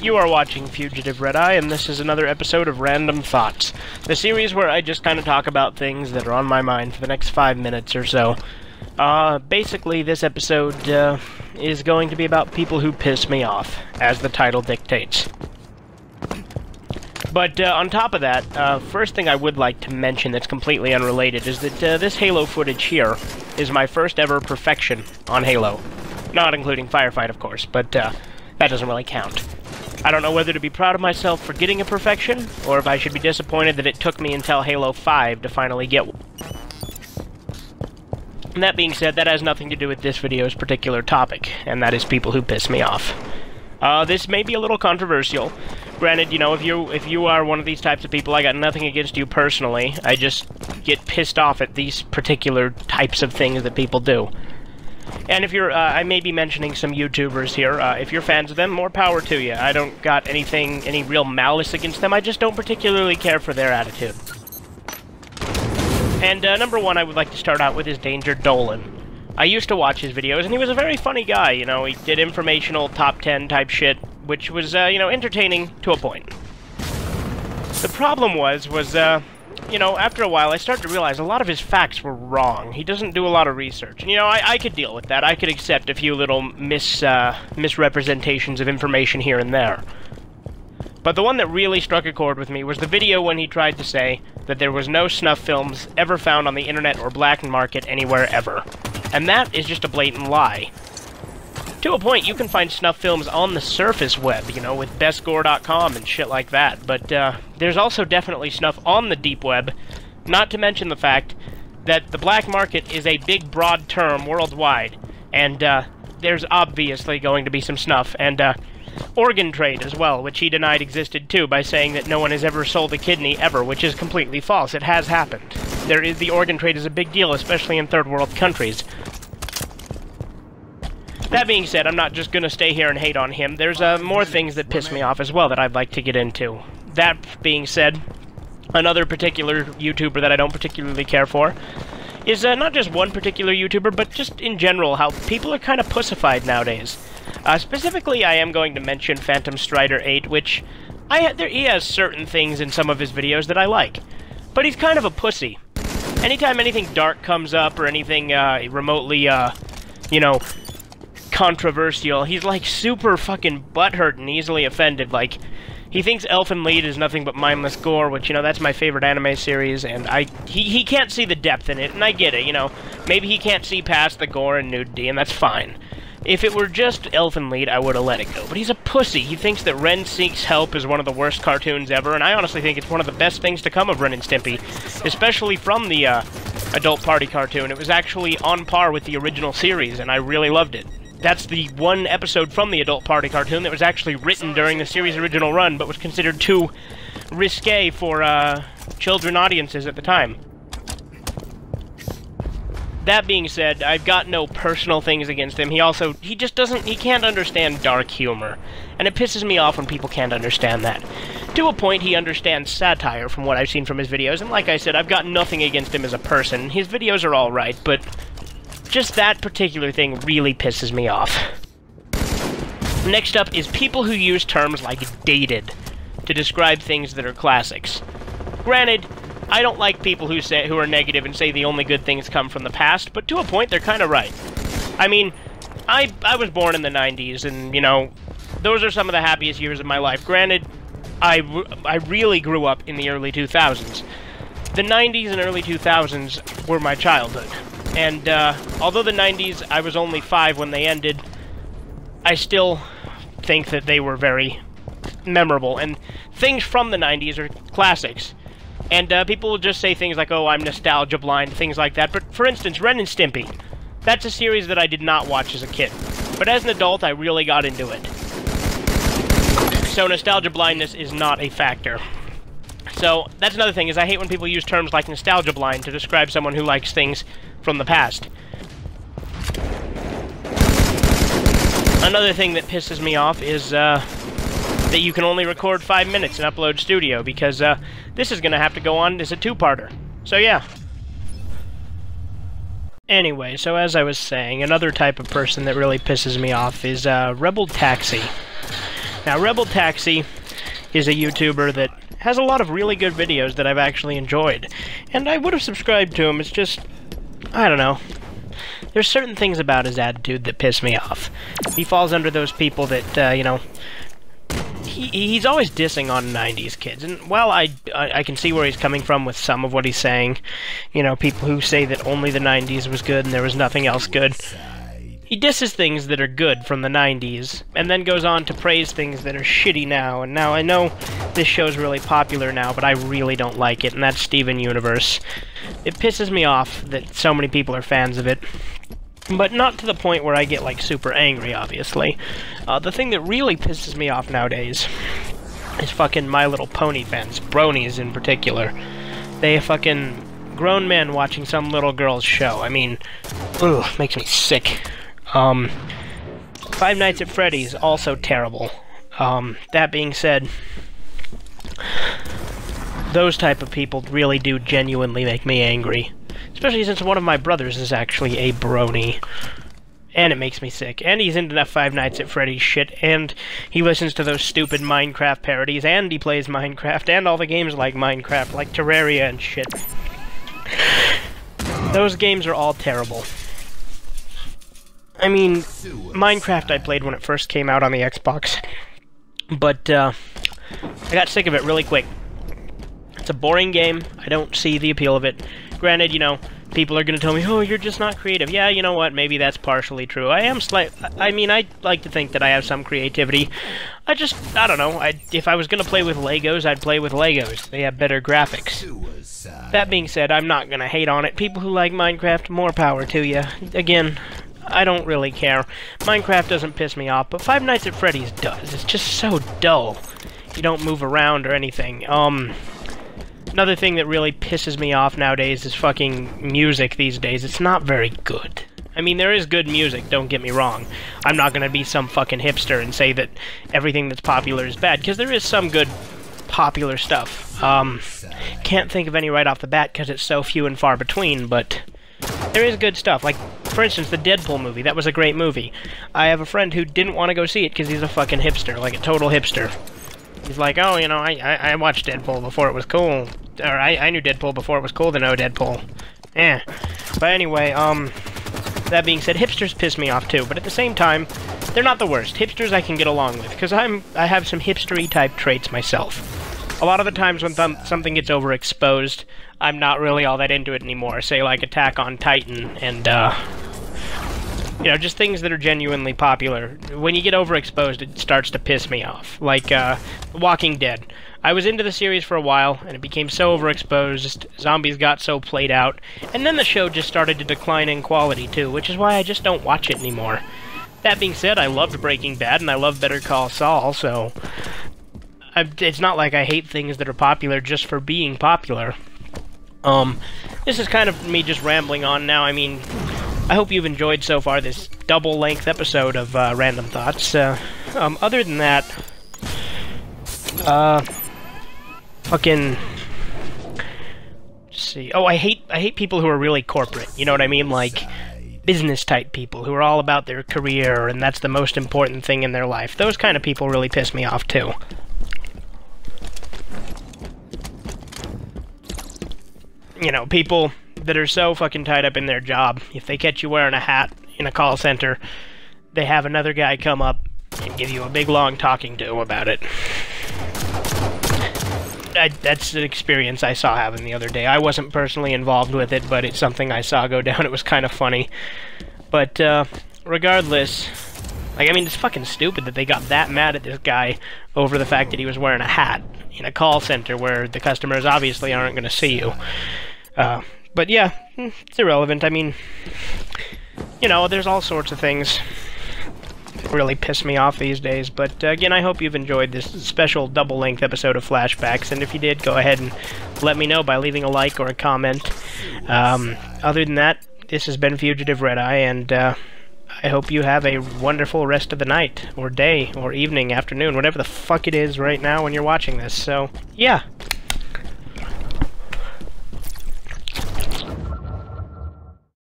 You are watching Fugitive Red Eye, and this is another episode of Random Thoughts, the series where I just kind of talk about things that are on my mind for the next 5 minutes or so. Basically, this episode, is going to be about people who piss me off, as the title dictates. But, on top of that, first thing I would like to mention that's completely unrelated is that, this Halo footage here is my first ever perfection on Halo. Not including Firefight, of course, but, that doesn't really count. I don't know whether to be proud of myself for getting a perfection, or if I should be disappointed that it took me until Halo 5 to finally get one. And that being said, that has nothing to do with this video's particular topic, and that is people who piss me off. This may be a little controversial. Granted, you know, if you are one of these types of people, I got nothing against you personally. I just get pissed off at these particular types of things that people do. And if you're, I may be mentioning some YouTubers here. If you're fans of them, more power to you. I don't got any real malice against them. I just don't particularly care for their attitude. And, number one I would like to start out with is Danger Dolan. I used to watch his videos, and he was a very funny guy, you know. He did informational top 10 type shit, which was, you know, entertaining to a point. The problem was, you know, after a while, I started to realize a lot of his facts were wrong. He doesn't do a lot of research. And, you know, I could deal with that. I could accept a few little misrepresentations of information here and there. But the one that really struck a chord with me was the video when he tried to say that there was no snuff films ever found on the internet or black market anywhere ever. And that is just a blatant lie. To a point, you can find snuff films on the surface web, you know, with bestgore.com and shit like that, but there's also definitely snuff on the deep web, not to mention the fact that the black market is a big, broad term worldwide, and there's obviously going to be some snuff, and organ trade as well, which he denied existed too by saying that no one has ever sold a kidney ever, which is completely false. It has happened. The organ trade is a big deal, especially in third world countries. That being said, I'm not just gonna stay here and hate on him. There's more things that piss me off as well that I'd like to get into. That being said, another particular YouTuber that I don't particularly care for is not just one particular YouTuber, but just in general, how people are kind of pussified nowadays. Specifically, I am going to mention Phantom Strider 8, which he has certain things in some of his videos that I like. But he's kind of a pussy. Anytime anything dark comes up or anything remotely, you know, controversial, he's like super fucking butthurt and easily offended. Like, he thinks Elfen Lied is nothing but mindless gore, which, you know, that's my favorite anime series, and he can't see the depth in it, and I get it, you know. Maybe he can't see past the gore and nudity, and that's fine. If it were just Elfen Lied, I would have let it go. But he's a pussy. He thinks that Ren Seeks Help is one of the worst cartoons ever, and I honestly think it's one of the best things to come of Ren and Stimpy, especially from the Adult Party cartoon. It was actually on par with the original series, and I really loved it. That's the one episode from the Adult Party cartoon that was actually written during the series' original run, but was considered too risque for children audiences at the time. That being said, I've got no personal things against him. He can't understand dark humor. And it pisses me off when people can't understand that. To a point, he understands satire from what I've seen from his videos, and like I said, I've got nothing against him as a person. His videos are alright, but just that particular thing really pisses me off. Next up is people who use terms like dated to describe things that are classics. Granted, I don't like people who are negative and say the only good things come from the past, but to a point, they're kind of right. I mean, I was born in the 90s, and, you know, those are some of the happiest years of my life. Granted, I really grew up in the early 2000s. The 90s and early 2000s were my childhood. And, although the 90s, I was only 5 when they ended, I still think that they were very memorable. And things from the 90s are classics. And people will just say things like, oh, I'm nostalgia blind, things like that. But, for instance, Ren and Stimpy. That's a series that I did not watch as a kid. But as an adult, I really got into it. So nostalgia blindness is not a factor. So, that's another thing, is I hate when people use terms like nostalgia blind to describe someone who likes things from the past. Another thing that pisses me off is, that you can only record 5 minutes in Upload Studio, because, this is gonna have to go on as a two-parter. So, yeah. Anyway, so as I was saying, another type of person that really pisses me off is, Rebel Taxi. Now, Rebel Taxi is a YouTuber that has a lot of really good videos that I've actually enjoyed. And I would have subscribed to him, it's just, I don't know. There's certain things about his attitude that piss me off. He falls under those people that, you know, he's always dissing on 90s kids. And while I can see where he's coming from with some of what he's saying, you know, people who say that only the 90s was good and there was nothing else good. He disses things that are good from the 90s, and then goes on to praise things that are shitty now. And now I know this show's really popular now, but I really don't like it, and that's Steven Universe. It pisses me off that so many people are fans of it, but not to the point where I get, like, super angry, obviously. The thing that really pisses me off nowadays is fucking My Little Pony fans, bronies in particular. They fucking grown men watching some little girl's show. I mean, ugh, makes me sick. Five Nights at Freddy's, also terrible. That being said, those type of people really do genuinely make me angry. Especially since one of my brothers is actually a brony. And it makes me sick. And he's into that Five Nights at Freddy's shit, and he listens to those stupid Minecraft parodies, and he plays Minecraft, and all the games like Minecraft, like Terraria and shit. Those games are all terrible. I mean, Minecraft I played when it first came out on the Xbox, but I got sick of it really quick. It's a boring game. I don't see the appeal of it. Granted, you know, people are going to tell me, oh, you're just not creative. Yeah, you know what, maybe that's partially true. I mean, I like to think that I have some creativity. I don't know, if I was going to play with Legos, I'd play with Legos. They have better graphics. That being said, I'm not going to hate on it. People who like Minecraft, more power to you. Again, I don't really care. Minecraft doesn't piss me off, but Five Nights at Freddy's does. It's just so dull. You don't move around or anything. Another thing that really pisses me off nowadays is fucking music these days. It's not very good. I mean, there is good music, don't get me wrong. I'm not gonna be some fucking hipster and say that everything that's popular is bad, because there is some good popular stuff. Can't think of any right off the bat because it's so few and far between, but there is good stuff. Like, for instance, the Deadpool movie. That was a great movie. I have a friend who didn't want to go see it because he's a fucking hipster, like a total hipster. He's like, oh, you know, I watched Deadpool before it was cool. Or I knew Deadpool before it was cool to know Deadpool. Eh. But anyway, that being said, hipsters piss me off too, but at the same time, they're not the worst. Hipsters I can get along with, because I have some hipstery type traits myself. A lot of the times when something gets overexposed, I'm not really all that into it anymore. Say, like Attack on Titan and, you know, just things that are genuinely popular. When you get overexposed, it starts to piss me off. Like, The Walking Dead. I was into the series for a while, and it became so overexposed, zombies got so played out, and then the show just started to decline in quality, too, which is why I just don't watch it anymore. That being said, I loved Breaking Bad, and I love Better Call Saul, so it's not like I hate things that are popular just for being popular. This is kind of me just rambling on now. I mean, I hope you've enjoyed so far this double-length episode of Random Thoughts. Other than that, fucking, let's see. Oh, I hate people who are really corporate. You know what I mean? Like business-type people who are all about their career, and that's the most important thing in their life. Those kind of people really piss me off too. You know, people that are so fucking tied up in their job. If they catch you wearing a hat in a call center, they have another guy come up and give you a big long talking to about it. That's an experience I saw happen the other day. I wasn't personally involved with it, but it's something I saw go down. It was kind of funny. But, regardless, like, I mean, it's fucking stupid that they got that mad at this guy over the fact that he was wearing a hat in a call center where the customers obviously aren't going to see you. But yeah, it's irrelevant. I mean, you know, there's all sorts of things that really piss me off these days. But again, I hope you've enjoyed this special double-length episode of Flashbacks. And if you did, go ahead and let me know by leaving a like or a comment. Other than that, this has been Fugitive Red Eye, and I hope you have a wonderful rest of the night, or day, or evening, afternoon, whatever the fuck it is right now when you're watching this. So, yeah.